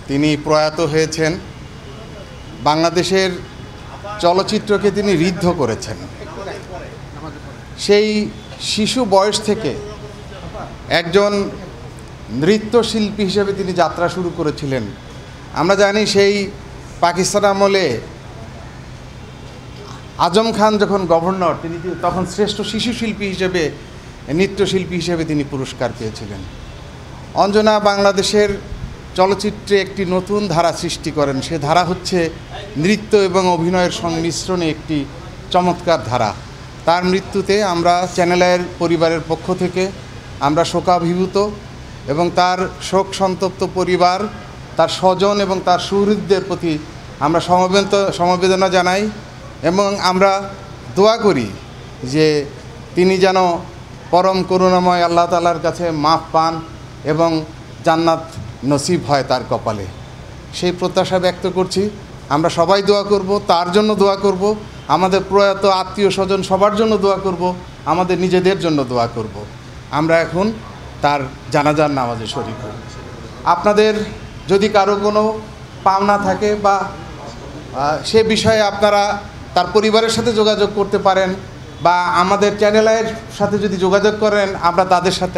তিনি প্রয়াত হয়েছেন। বাংলাদেশের চলচ্চিত্রকে তিনি ঋদ্ধ করেছেন। সেই শিশু বয়স থেকে একজন নৃত্যশিল্পী হিসেবে তিনি যাত্রা শুরু করেছিলেন। আমরা জানি সেই পাকিস্তান আমলে আজম খান যখন গভর্নর, তিনি তখন শ্রেষ্ঠ শিশু শিল্পী হিসেবে, নৃত্যশিল্পী হিসেবে তিনি পুরস্কার পেয়েছিলেন। অঞ্জনা বাংলাদেশের চলচ্চিত্রে একটি নতুন ধারা সৃষ্টি করেন। সে ধারা হচ্ছে নৃত্য এবং অভিনয়ের সংমিশ্রণে একটি চমৎকার ধারা। তার মৃত্যুতে আমরা চ্যানেল আইয়ের পরিবারের পক্ষ থেকে আমরা শোকাভিভূত এবং তার শোক সন্তপ্ত পরিবার, তার স্বজন এবং তার সুহৃদদের প্রতি আমরা সমবেদনা জানাই এবং আমরা দোয়া করি যে তিনি যেন পরম করুণাময় আল্লাহ তাআলার কাছে মাফ পান এবং জান্নাত নসিব হয় তার কপালে। সেই প্রত্যাশা ব্যক্ত করছি। আমরা সবাই দোয়া করব, তার জন্য দোয়া করব, আমাদের প্রয়াত আত্মীয় স্বজন সবার জন্য দোয়া করব, আমাদের নিজেদের জন্য দোয়া করব। আমরা এখন তার জানাজার নামাজে শরীক হই। আপনাদের যদি কারো কোনো পাওনা থাকে বা সে বিষয়ে আপনারা তার পরিবারের সাথে যোগাযোগ করতে পারেন বা আমাদের চ্যানেল আইয়ের সাথে যদি যোগাযোগ করেন, আমরা তাদের সাথে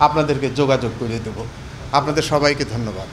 আপনাদেরকে যোগাযোগ করিয়ে দেব। আপনাদের সবাইকে ধন্যবাদ।